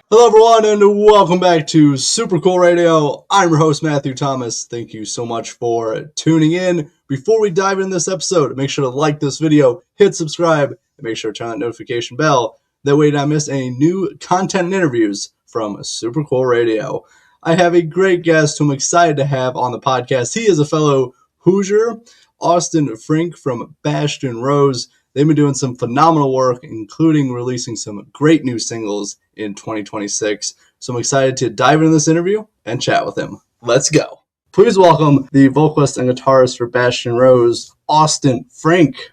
Hello, everyone, and welcome back to Super Cool Radio. I'm your host, Matthew Thomas. Thank you so much for tuning in. Before we dive into this episode, make sure to like this video, hit subscribe, and make sure to turn on that notification bell. That way you don't miss any new content and interviews from Super Cool Radio. I have a great guest who I'm excited to have on the podcast. He is a fellow Hoosier, Austin Frink from Bastion Rose. They've been doing some phenomenal work, including releasing some great new singles in 2026. So I'm excited to dive into this interview and chat with him. Let's go. Please welcome the vocalist and guitarist for Bastion Rose, Austin Frink.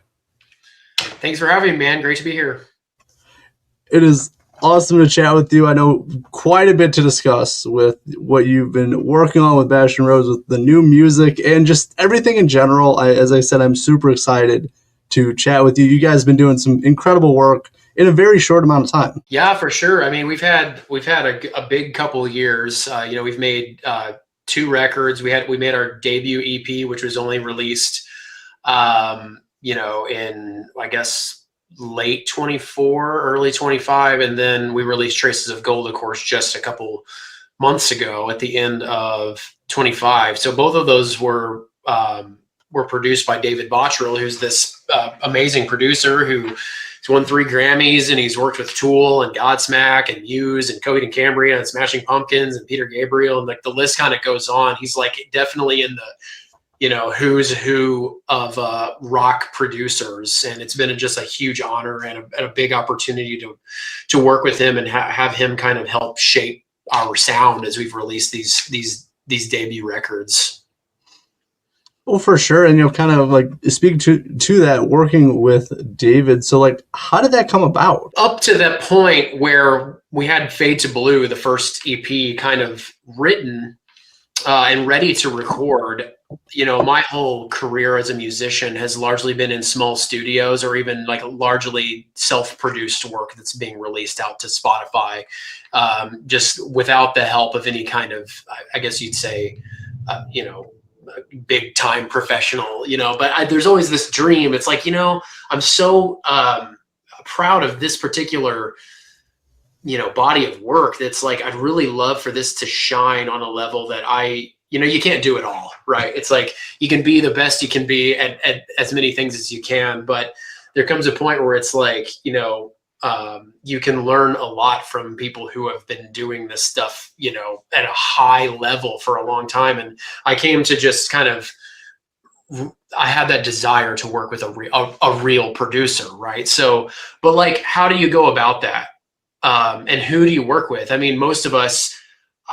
Thanks for having me, man. Great to be here. It is awesome to chat with you. I know quite a bit to discuss with what you've been working on with Bastion Rose, with the new music and just everything in general. As I said, I'm super excited to chat with you. You guys have been doing some incredible work in a very short amount of time. Yeah, for sure. I mean, we've had a big couple of years. We've made 2 records. We made our debut EP, which was only released, in I guess late 24, early 25, and then we released Traces of Gold, of course, just a couple months ago at the end of 25. So both of those were produced by David Bottrill, who's this amazing producer who's won 3 Grammys, and he's worked with Tool and Godsmack and Muse and Coheed and Cambria and Smashing Pumpkins and Peter Gabriel, and like the list kind of goes on. He's like definitely in the who's who of rock producers, and it's been just a huge honor and a big opportunity to work with him and have him kind of help shape our sound as we've released these debut records. Well, for sure. And, kind of like speaking to that, working with David. So like, how did that come about? Up to that point where we had Fade to Blue, the first EP, kind of written and ready to record. My whole career as a musician has largely been in small studios or even like largely self-produced work that's being released out to Spotify, just without the help of any kind of, I guess you'd say, big time professional, but there's always this dream. It's like, I'm so proud of this particular, body of work. That's like, I'd really love for this to shine on a level that you can't do it all, right? It's like, you can be the best you can be at as many things as you can, but there comes a point where it's like, you can learn a lot from people who have been doing this stuff, at a high level for a long time. And I came to just kind of, I had that desire to work with a real producer, right? So, but like, how do you go about that? And who do you work with? I mean, most of us,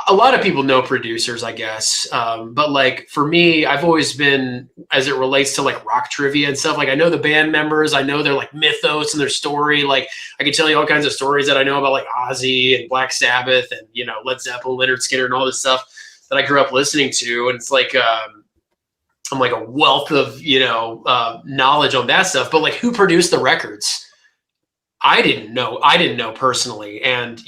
a lot of people know producers, I guess. But like for me, I've always been, as it relates to like rock trivia and stuff, like I know the band members, I know their like mythos and their story. Like I can tell you all kinds of stories that I know about like Ozzy and Black Sabbath and, Led Zeppelin, Leonard Skinner and all this stuff that I grew up listening to. And it's like, I'm like a wealth of, knowledge on that stuff, but like who produced the records? I didn't know personally. And,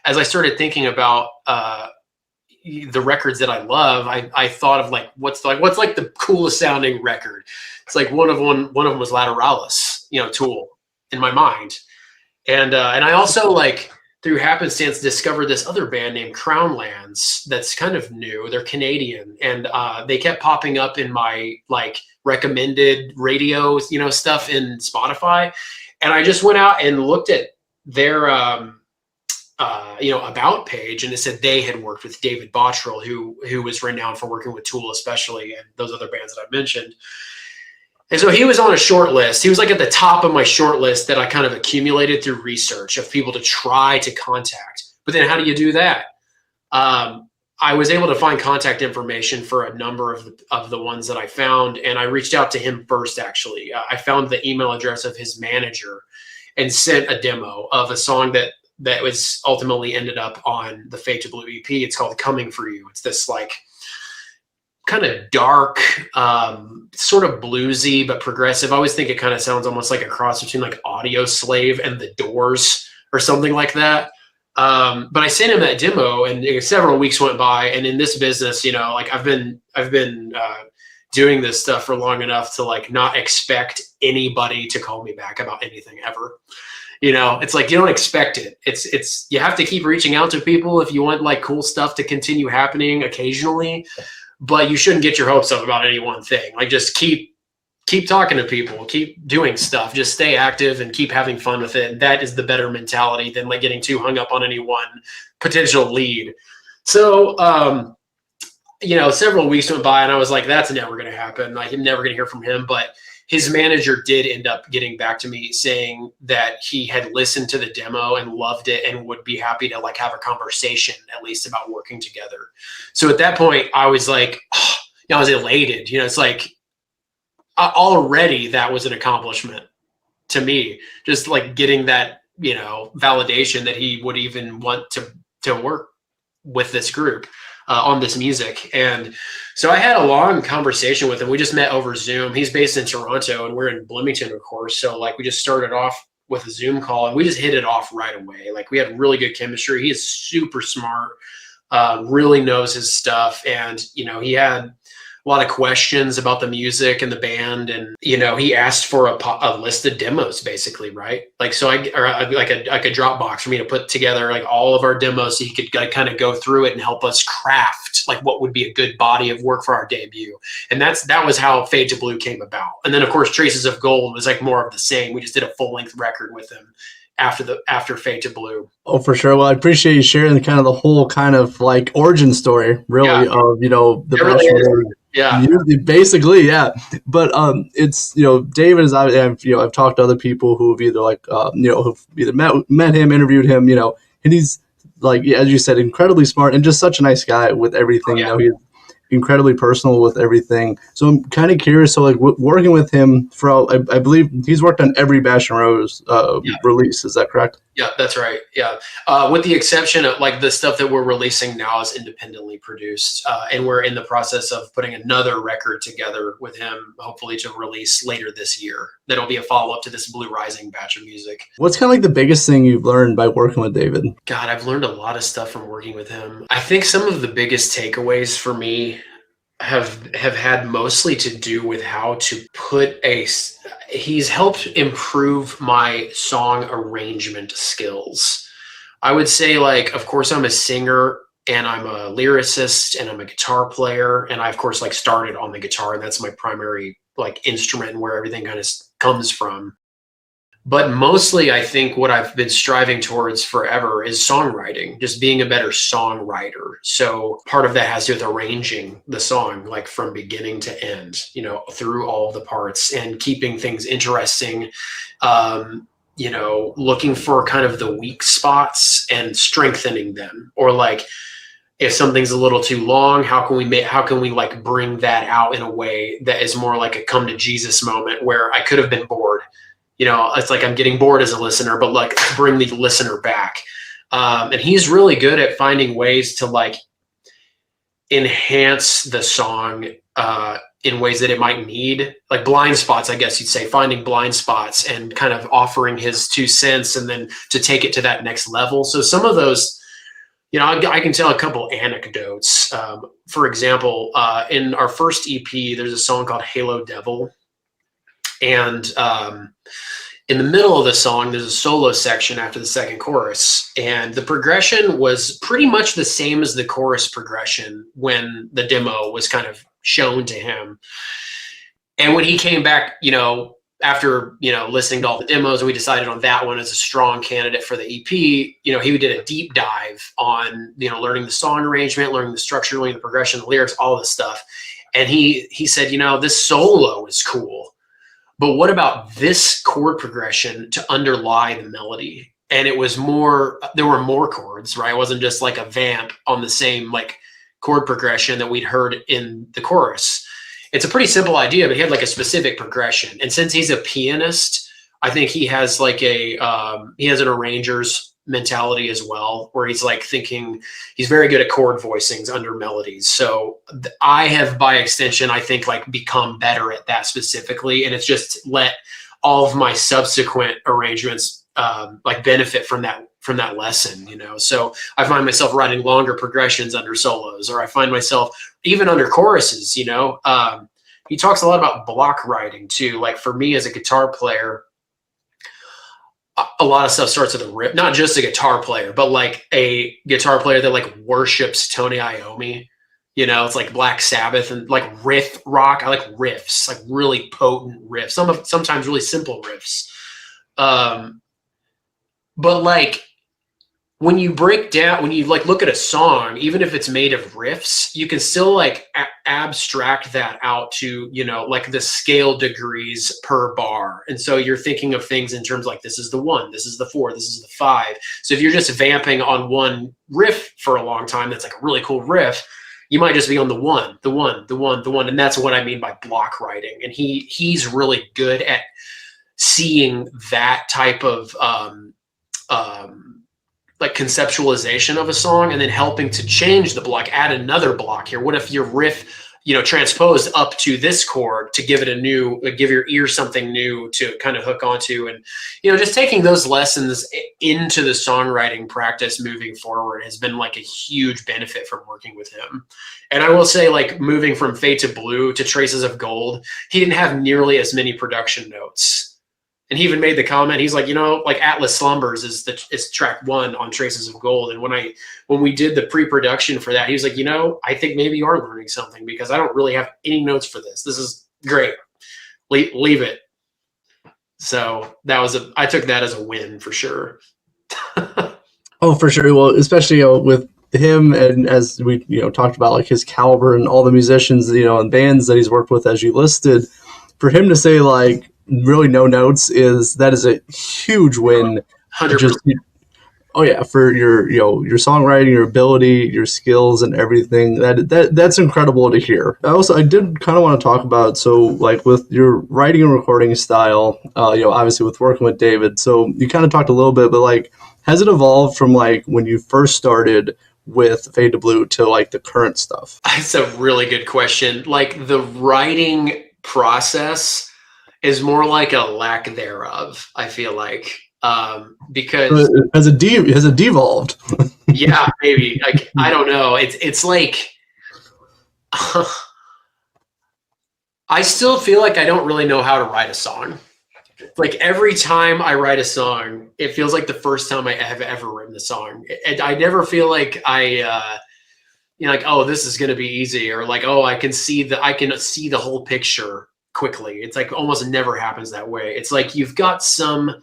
as I started thinking about the records that I love, I thought of like, what's like the coolest sounding record? It's like one of them was Lateralis, Tool, in my mind. And I also like through happenstance discovered this other band named Crownlands that's kind of new. They're Canadian, and they kept popping up in my like recommended radio, stuff in Spotify. And I just went out and looked at their, about page, and it said they had worked with David Bottrill, who was renowned for working with Tool, especially, and those other bands that I mentioned. And so he was on a short list. He was like at the top of my short list that I kind of accumulated through research of people to try to contact. But then how do you do that? I was able to find contact information for a number of the ones that I found, and I reached out to him first, actually. I found the email address of his manager and sent a demo of a song that was ultimately ended up on the Fade to Blue EP. It's called Coming For You. It's this like kind of dark, sort of bluesy, but progressive. I always think it kind of sounds almost like a cross between like Audio Slave and The Doors or something like that. But I sent him that demo, and several weeks went by. And in this business, like I've been doing this stuff for long enough to like not expect anybody to call me back about anything ever. You know, it's like you don't expect it. It's you have to keep reaching out to people if you want like cool stuff to continue happening occasionally, but you shouldn't get your hopes up about any one thing. Like just keep talking to people, keep doing stuff, just stay active and keep having fun with it. And that is the better mentality than like getting too hung up on any one potential lead. So, you know, several weeks went by and I was like, that's never going to happen. Like, I'm never going to hear from him. But his manager did end up getting back to me saying that he had listened to the demo and loved it and would be happy to like have a conversation at least about working together. So at that point I was like, oh, you know, I was elated. You know, it's like already that was an accomplishment to me, just like getting that, you know, validation that he would even want to work with this group on this music. And so I had a long conversation with him. We just met over Zoom. He's based in Toronto and we're in Bloomington, of course. So like we just started off with a Zoom call and we just hit it off right away. Like we had really good chemistry. He is super smart, really knows his stuff. And, you know, he had a lot of questions about the music and the band. And, you know, he asked for a list of demos basically. Right. Like, so like a Dropbox for me to put together like all of our demos so he could like, kind of go through it and help us craft like what would be a good body of work for our debut. And that was how Fade to Blue came about. And then of course, Traces of Gold was like more of the same. We just did a full length record with him after Fade to Blue. Oh, for sure. Well, I appreciate you sharing kind of the whole kind of like origin story, really, of, you know, the Bastion Rose. Yeah, basically, yeah. But it's, you know, David is, you know, I've talked to other people who've either like, you know, who've either met him, interviewed him, you know, and he's like, as you said, incredibly smart and just such a nice guy with everything. Yeah. You know, he's incredibly personal with everything. So I'm kind of curious. So like working with him for, I believe he's worked on every Bastion Rose release. Is that correct? Yeah, that's right. Yeah. With the exception of like the stuff that we're releasing now is independently produced. And we're in the process of putting another record together with him, hopefully to release later this year. That'll be a follow-up to this Blue Rising batch of music. What's kind of like the biggest thing you've learned by working with David? God, I've learned a lot of stuff from working with him. I think some of the biggest takeaways for me have had mostly to do with how to put he's helped improve my song arrangement skills. I would say, like, of course I'm a singer and I'm a lyricist and I'm a guitar player. And I, of course, like started on the guitar and that's my primary like instrument and where everything kind of comes from. But mostly I think what I've been striving towards forever is songwriting, just being a better songwriter. So part of that has to do with arranging the song, like from beginning to end, you know, through all the parts and keeping things interesting, you know, looking for kind of the weak spots and strengthening them. Or like if something's a little too long, how can we like bring that out in a way that is more like a come to Jesus moment where I could have been bored. You know, it's like I'm getting bored as a listener, but like bring the listener back. And he's really good at finding ways to like enhance the song in ways that it might need, like blind spots, I guess you'd say, finding blind spots and kind of offering his 2 cents and then to take it to that next level. So some of those, you know, I can tell a couple anecdotes. For example, in our first EP, there's a song called Halo Devil. And in the middle of the song, there's a solo section after the second chorus. And the progression was pretty much the same as the chorus progression when the demo was kind of shown to him. And when he came back, you know, after, you know, listening to all the demos, we decided on that one as a strong candidate for the EP. You know, he did a deep dive on, you know, learning the song arrangement, learning the structure, learning the progression, the lyrics, all this stuff. And he said, you know, this solo is cool. But what about this chord progression to underlie the melody? And it was more, there were more chords, right? It wasn't just like a vamp on the same like chord progression that we'd heard in the chorus. It's a pretty simple idea, but he had like a specific progression. And since he's a pianist, I think he has like he has an arranger's mentality as well, where he's like thinking he's very good at chord voicings under melodies. So I have, by extension, I think like become better at that specifically. And it's just let all of my subsequent arrangements like benefit from that lesson, you know? So I find myself writing longer progressions under solos, or I find myself even under choruses, you know? He talks a lot about block writing too. Like for me as a guitar player, a lot of stuff starts with a riff, not just a guitar player, but like a guitar player that like worships Tony Iommi. You know, it's like Black Sabbath and like riff rock. I like riffs, like really potent riffs. Sometimes really simple riffs. But like when you break down, when you like look at a song, even if it's made of riffs, you can still like abstract that out to, you know, like the scale degrees per bar. And so you're thinking of things in terms like this is the 1, this is the 4, this is the 5. So if you're just vamping on one riff for a long time, that's like a really cool riff, you might just be on the 1, the 1, the 1, the 1. And that's what I mean by block writing. And he's really good at seeing that type of like conceptualization of a song and then helping to change the block, add another block here. What if your riff, you know, transposed up to this chord to give it a new, give your ear something new to kind of hook onto, and, you know, just taking those lessons into the songwriting practice moving forward has been like a huge benefit from working with him. And I will say, like, moving from Fade to Blue to Traces of Gold, he didn't have nearly as many production notes. And he even made the comment, he's like, you know, like Atlas Slumbers is track 1 on Traces of Gold. And when we did the pre-production for that, he was like, you know, I think maybe you are learning something because I don't really have any notes for this. This is great. Leave it. So I took that as a win for sure. Oh, for sure. Well, especially, you know, with him, and as we, you know, talked about, like his caliber and all the musicians, you know, and bands that he's worked with, as you listed, for him to say like really no notes is a huge win. 100%. Just, oh yeah, for your, you know, your songwriting, your ability, your skills, and everything. That's incredible to hear. I did kind of want to talk about, so like with your writing and recording style, you know, obviously with working with David. So you kind of talked a little bit, but like, has it evolved from like when you first started with Fade to Blue to like the current stuff? That's a really good question. Like the writing process is more like a lack thereof, I feel like, because has it devolved? Yeah, maybe. Like, I don't know. It's like I still feel like I don't really know how to write a song. Like every time I write a song, it feels like the first time I have ever written a song. And I never feel like you know, like, oh, this is going to be easy, or like, oh, I can see the whole picture quickly. It's like almost never happens that way. It's like you've got some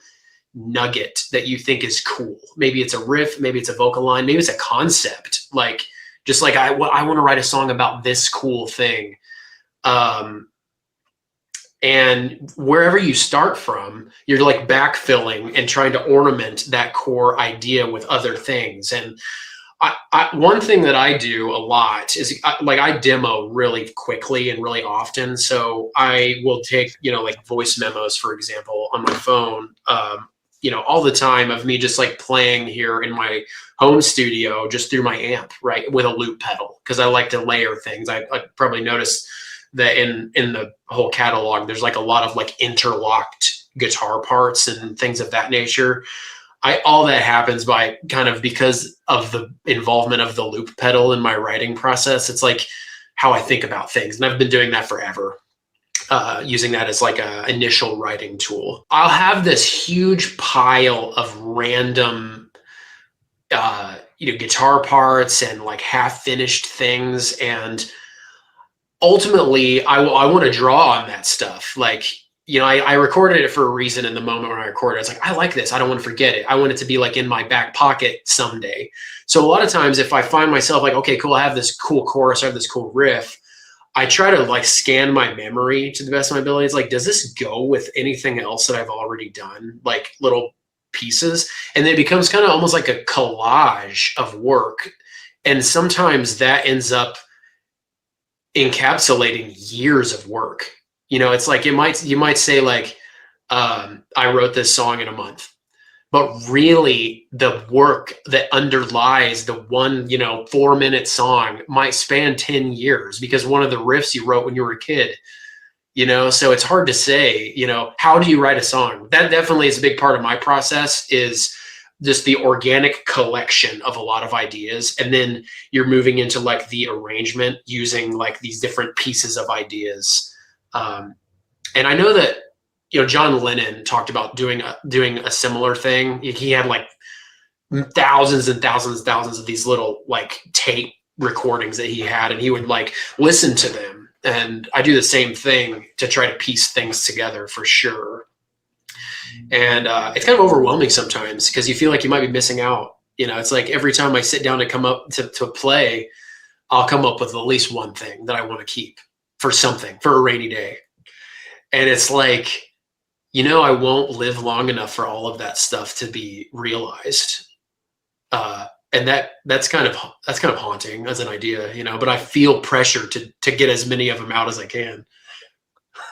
nugget that you think is cool. Maybe it's a riff, maybe it's a vocal line, maybe it's a concept. Like, just like I want to write a song about this cool thing. And wherever you start from, you're like backfilling and trying to ornament that core idea with other things. And one thing that I do a lot is I demo really quickly and really often. So I will take, you know, like voice memos, for example, on my phone, you know, all the time of me just like playing here in my home studio, just through my amp, right, with a loop pedal, because I like to layer things. I probably noticed that in the whole catalog, there's like a lot of like interlocked guitar parts and things of that nature. All that happens by kind of because of the involvement of the loop pedal in my writing process. It's like how I think about things. And I've been doing that forever, using that as like a initial writing tool. I'll have this huge pile of random, you know, guitar parts and like half finished things. And ultimately I want to draw on that stuff. Like, you know, I recorded it for a reason. In the moment when I recorded it, it's like, I like this. I don't want to forget it. I want it to be like in my back pocket someday. So a lot of times if I find myself like, okay, cool, I have this cool chorus, I have this cool riff, I try to like scan my memory to the best of my ability. It's like, does this go with anything else that I've already done? Like little pieces. And then it becomes kind of almost like a collage of work. And sometimes that ends up encapsulating years of work. You know, it's like you might say like, I wrote this song in a month, but really the work that underlies the one, you know, 4-minute song might span 10 years because one of the riffs you wrote when you were a kid, you know. So it's hard to say, you know, how do you write a song? That definitely is a big part of my process, is just the organic collection of a lot of ideas. And then you're moving into like the arrangement using like these different pieces of ideas. And I know that, John Lennon talked about doing a similar thing. He had like thousands and thousands and thousands of these little like tape recordings that he had, and he would like listen to them. And I do the same thing to try to piece things together for sure. And it's kind of overwhelming sometimes because you feel like you might be missing out. It's like every time I sit down to come up to play, I'll come up with at least one thing that I want to keep for something, for a rainy day. And it's like, I won't live long enough for all of that stuff to be realized. And that's kind of haunting as an idea, but I feel pressure to get as many of them out as I can.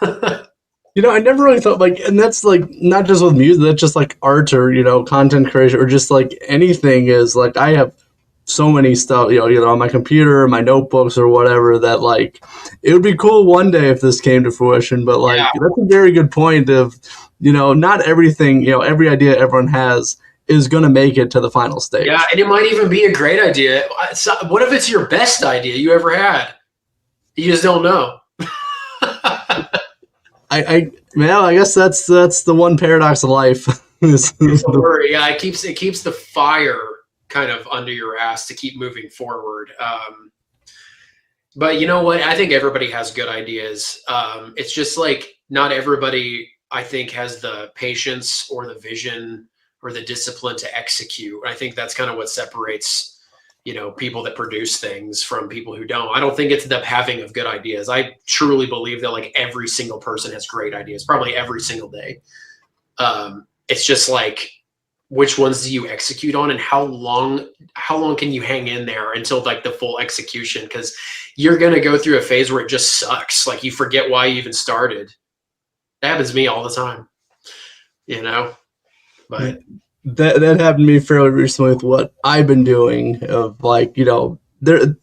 I never really thought and that's like not just with music, that's just like art or, content creation or just like anything is like, I have so many stuff, on my computer, my notebooks or whatever that like, it would be cool one day if this came to fruition, but like, that's a very good point of, not everything, every idea everyone has is going to make it to the final stage. Yeah. And it might even be a great idea. What if it's your best idea you ever had? You just don't know. I guess that's the one paradox of life. Don't worry. Yeah, it keeps the fire kind of under your ass to keep moving forward. But you know what? I think everybody has good ideas. It's just like not everybody, I think, has the patience or the vision or the discipline to execute. I think that's kind of what separates people that produce things from people who don't. I don't think it's the having of good ideas. I truly believe that like every single person has great ideas, probably every single day. It's just like, which ones do you execute on and how long can you hang in there until like the full execution? Because you're going to go through a phase where it just sucks. Like you forget why you even started. That happens to me all the time, but that happened to me fairly recently with what I've been doing of like, if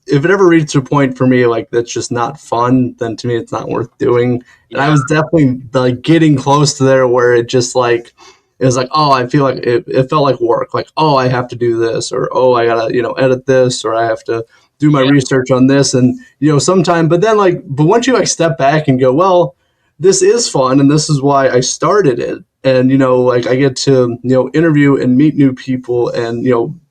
it ever reaches a point for me, like that's just not fun, then to me, it's not worth doing. Yeah. And I was definitely like getting close to there where it just like, it was like, oh, I feel like it felt like work. Like, oh, I have to do this or, oh, I gotta, edit this or I have to do my research on this. And, sometime, but once you like step back and go, well, this is fun. And this is why I started it. And, like I get to, interview and meet new people and,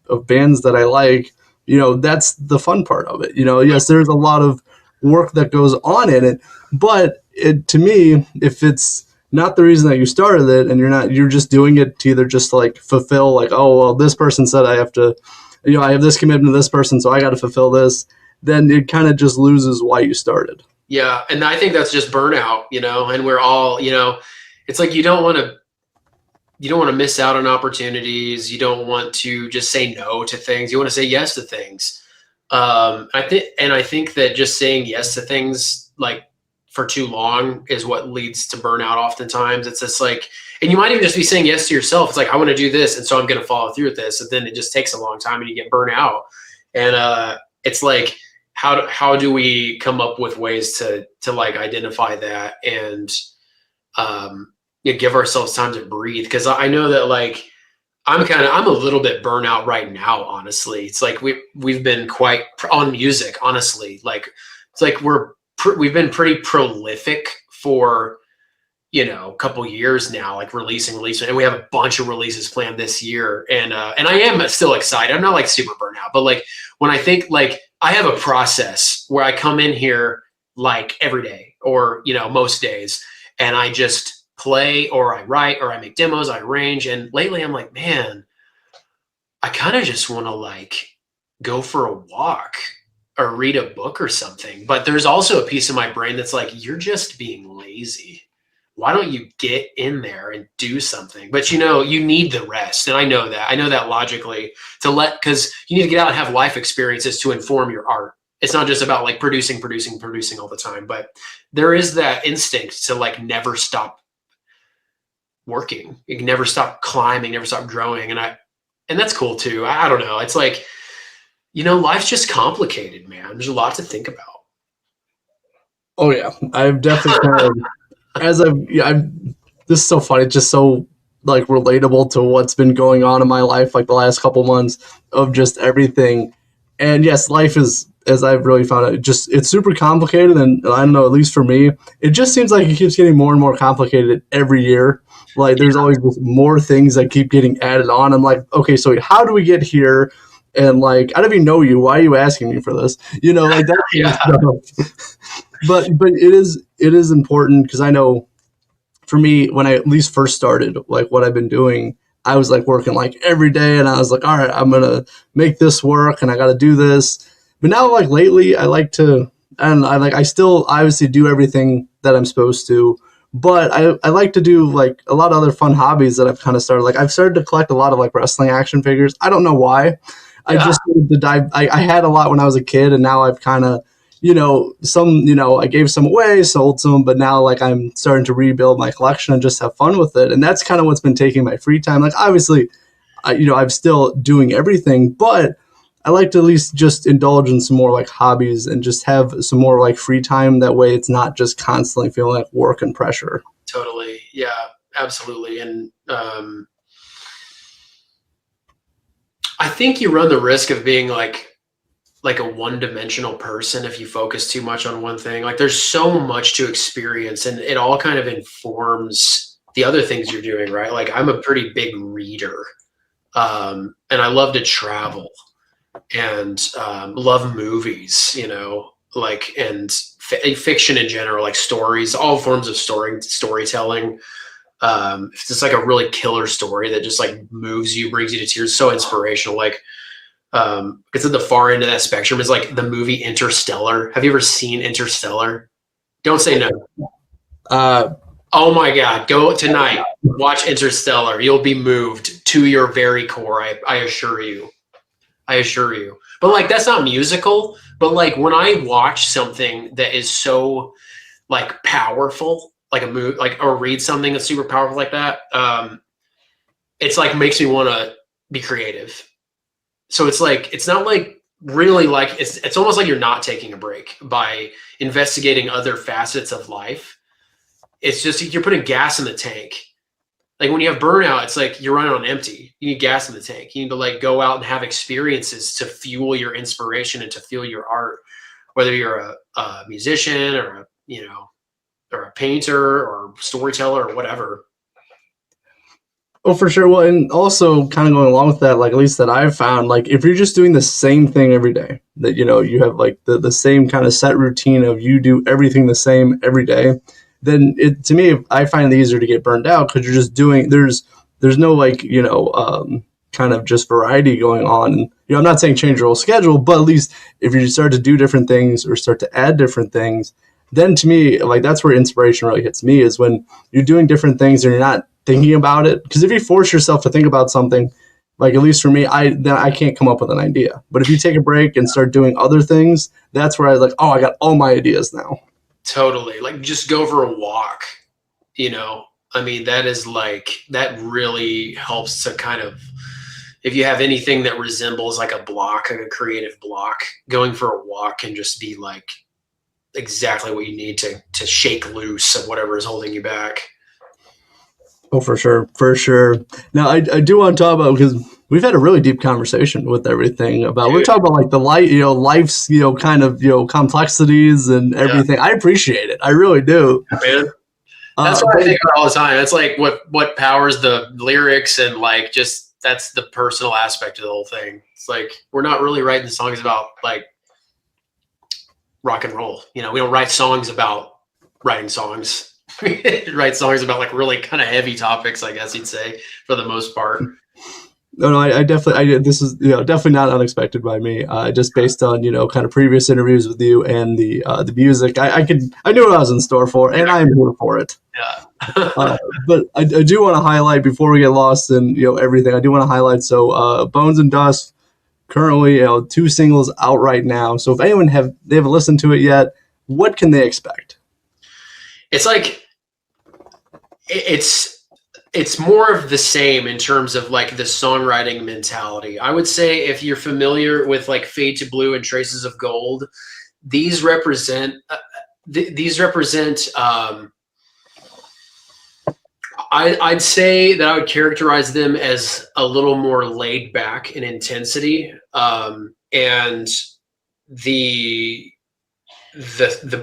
of bands that I like, that's the fun part of it. Yes, there's a lot of work that goes on in it, but to me, if it's not the reason that you started it and you're just doing it to either just like fulfill like, oh, well, this person said I have to, I have this commitment to this person, so I got to fulfill this, then it kind of just loses why you started. Yeah. And I think that's just burnout, and we're all, it's like, you don't want to miss out on opportunities. You don't want to just say no to things. You want to say yes to things. I think that just saying yes to things like for too long is what leads to burnout. Oftentimes it's just like, and you might even just be saying yes to yourself. It's like, I want to do this. And so I'm going to follow through with this. And then it just takes a long time and you get burnt out. And it's like, how do we come up with ways to like identify that and, give ourselves time to breathe. Cause I know that like, I'm a little bit burnout right now, honestly. It's like we've been quite on music, honestly. Like, it's like we've been pretty prolific for, a couple years now, like releasing, and we have a bunch of releases planned this year. And I am still excited. I'm not like super burnout, but like when I think like I have a process where I come in here like every day or, most days, and I just play or I write or I make demos, I arrange. And lately I'm like, man, I kind of just want to like go for a walk or read a book or something. But there's also a piece of my brain that's like, you're just being lazy. Why don't you get in there and do something? But you need the rest. And I know that logically because you need to get out and have life experiences to inform your art. It's not just about like producing all the time, but there is that instinct to like never stop working. You can never stop climbing, never stop growing. And that's cool too. I don't know. It's like, life's just complicated, man. There's a lot to think about. Oh yeah. I've definitely this is so funny. It's just so like relatable to what's been going on in my life, like the last couple months of just everything. And yes, life is as I've really found out, it's super complicated, and I don't know, at least for me, it just seems like it keeps getting more and more complicated every year. Like there's always more things that keep getting added on. I'm like, okay, so how do we get here? And like, I don't even know you. Why are you asking me for this? You know, like that. Yeah. But it is important because I know for me, when I at least first started, like what I've been doing, I was like working like every day, and I was like, all right, I'm gonna make this work, and I got to do this. But now, like lately, I like to, and I still obviously do everything that I'm supposed to, but I like to do like a lot of other fun hobbies that I've kind of started. Like I've started to collect a lot of like wrestling action figures. I don't know why. I just started to dive. I had a lot when I was a kid, and now I've kind of, I gave some away, sold some, but now like I'm starting to rebuild my collection and just have fun with it. And that's kind of what's been taking my free time. Like obviously, I'm still doing everything, but I like to at least just indulge in some more like hobbies and just have some more like free time. That way it's not just constantly feeling like work and pressure. Totally. Yeah, absolutely. And I think you run the risk of being like a one-dimensional person if you focus too much on one thing. Like there's so much to experience, and it all kind of informs the other things you're doing, right? Like I'm a pretty big reader, and I love to travel and love movies, like, and fiction in general, like stories, all forms of storytelling. If it's just like a really killer story that just like moves you, brings you to tears, so inspirational. Like it's at the far end of that spectrum is like the movie Interstellar. Have you ever seen Interstellar? Don't say no. Oh my God, go tonight, watch Interstellar. You'll be moved to your very core. I assure you. But like, that's not musical, but like when I watch something that is so like powerful, like a movie, like, or read something that's super powerful like that, it's like makes me want to be creative. So it's like, it's not like really like, it's almost like you're not taking a break by investigating other facets of life. It's just, you're putting gas in the tank. Like when you have burnout, it's like you're running on empty. You need gas in the tank. You need to like go out and have experiences to fuel your inspiration and to fuel your art, whether you're a musician or or a painter or storyteller or whatever. Oh, for sure. Well, and also kind of going along with that, like at least that I've found, like if you're just doing the same thing every day, that you have like the same kind of set routine of you do everything the same every day, then to me, I find it easier to get burned out because you're just doing there's no like kind of just variety going on. I'm not saying change your whole schedule, but at least if you start to do different things or start to add different things, then to me, like that's where inspiration really hits me, is when you're doing different things and you're not thinking about it. Because if you force yourself to think about something, like at least for me, then I can't come up with an idea. But if you take a break and start doing other things, that's where I like, oh, I got all my ideas now. Totally. Like just go for a walk, I mean, that is like, that really helps to kind of, if you have anything that resembles like a block, like a creative block, going for a walk can just be like exactly what you need to shake loose of whatever is holding you back. Oh, for sure. Now, I do want to talk about, because we've had a really deep conversation with everything about, we're talking about like the life's, kind of, complexities and everything. Yeah. I appreciate it. I really do. Man. That's what I think about all the time. That's like what powers the lyrics, and like, just, that's the personal aspect of the whole thing. It's like, we're not really writing songs about like rock and roll. We don't write songs about writing songs. Write songs about like really kind of heavy topics, I guess you'd say, for the most part. No, I definitely, this is, definitely not unexpected by me. Just based on, kind of previous interviews with you and the music, I knew what I was in store for, and I'm here for it. Yeah. But I do want to highlight, before we get lost in, everything, I do want to highlight, so Bones and Dust, currently, 2 singles out right now. So if anyone they haven't listened to it yet, what can they expect? It's like, it's more of the same in terms of like the songwriting mentality. I would say if you're familiar with like Fade to Blue and Traces of Gold, these represent I'd say that I would characterize them as a little more laid back in intensity, and the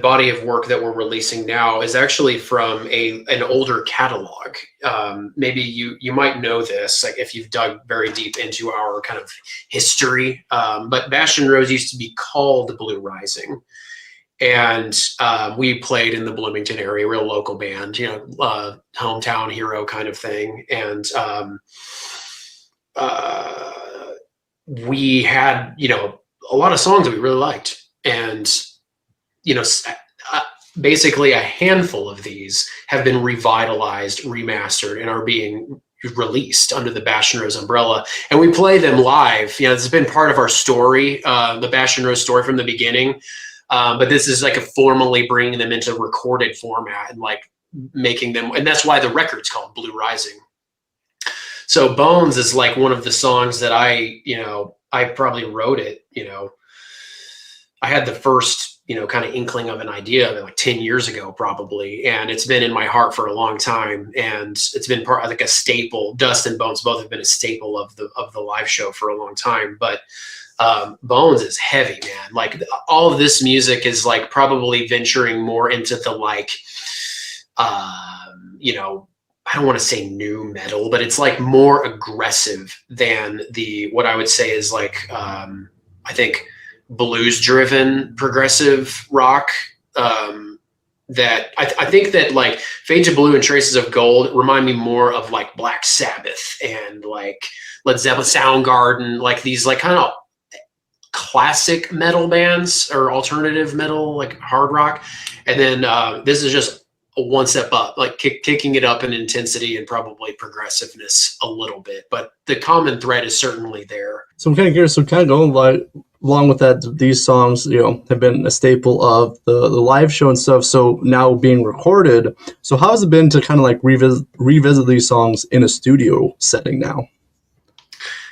body of work that we're releasing now is actually from an older catalog. Maybe you might know this, like if you've dug very deep into our kind of history. But Bastion Rose used to be called Blue Rising, and we played in the Bloomington area, real local band, hometown hero kind of thing, and we had a lot of songs that we really liked, and basically a handful of these have been revitalized, remastered, and are being released under the Bastion Rose umbrella. And we play them live. It's been part of our story, the Bastion Rose story from the beginning. But this is like a formally bringing them into recorded format and like making them, and that's why the record's called Blue Rising. So Bones is like one of the songs that I probably wrote it, I had the first, kind of inkling of an idea of it like 10 years ago, probably. And it's been in my heart for a long time. And it's been part like a staple. Dust and Bones both have been a staple of the live show for a long time. But Bones is heavy, man. Like all of this music is like probably venturing more into the like, I don't want to say new metal, but it's like more aggressive than what I would say is like, I think, blues driven progressive rock. That I think that like Fade to Blue and Traces of Gold remind me more of like Black Sabbath and like Led Zeppelin, Soundgarden, like these like kind of classic metal bands or alternative metal, like hard rock. And then this is just a one step up, like kicking it up in intensity and probably progressiveness a little bit, but the common thread is certainly there. So I'm kind of curious, so kind of going along with that, these songs, have been a staple of the live show and stuff. So now being recorded, so how has it been to kind of like revisit these songs in a studio setting now?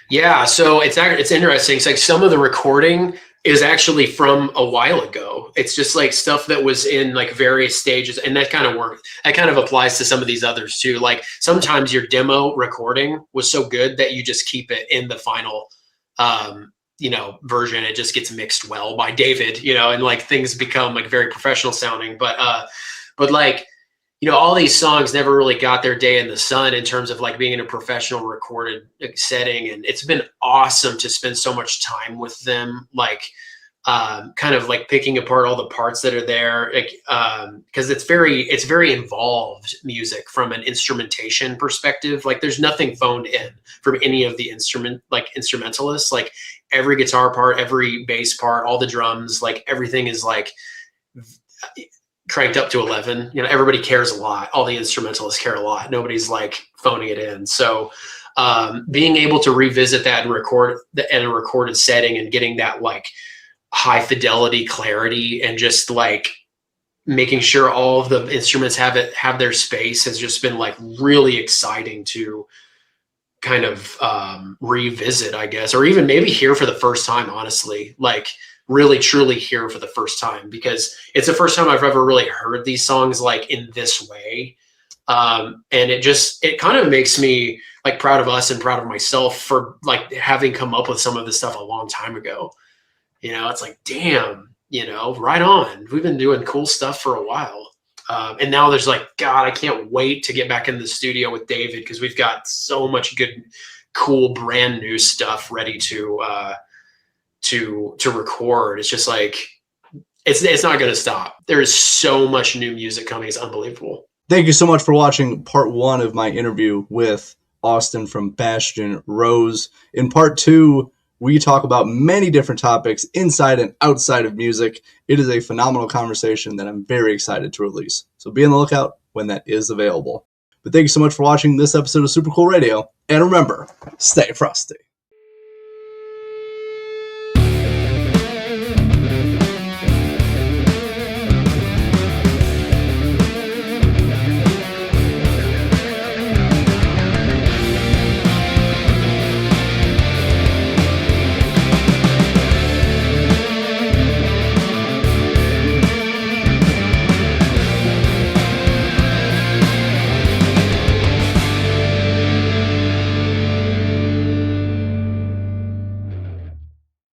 Yeah, so it's interesting. It's like some of the recording is actually from a while ago. It's just like stuff that was in like various stages, and that kind of applies to some of these others too. Like sometimes your demo recording was so good that you just keep it in the final version. It just gets mixed well by David, and like things become like very professional sounding. But like, all these songs never really got their day in the sun in terms of like being in a professional recorded setting. And it's been awesome to spend so much time with them, like kind of like picking apart all the parts that are there, like, because it's very involved music from an instrumentation perspective. Like there's nothing phoned in from any of the instrumentalists. Like every guitar part, every bass part, all the drums, like everything is like cranked up to 11. Everybody cares a lot. All the instrumentalists care a lot. Nobody's like phoning it in. So being able to revisit that and record in a recorded setting and getting that like high fidelity clarity and just like making sure all of the instruments have their space has just been like really exciting to kind of revisit, I guess, or even maybe hear for the first time, honestly, like really truly hear for the first time, because it's the first time I've ever really heard these songs like in this way. And it kind of makes me like proud of us and proud of myself for like having come up with some of this stuff a long time ago. It's like, damn, right on. We've been doing cool stuff for a while. And now there's like, God, I can't wait to get back in the studio with David, because we've got so much good, cool, brand new stuff ready to record. It's just like, it's not going to stop. There is so much new music coming. It's unbelievable. Thank you so much for watching part 1 of my interview with Austin from Bastion Rose. In part 2, we talk about many different topics inside and outside of music. It is a phenomenal conversation that I'm very excited to release. So be on the lookout when that is available. But thank you so much for watching this episode of Super Cool Radio. And remember, stay frosty.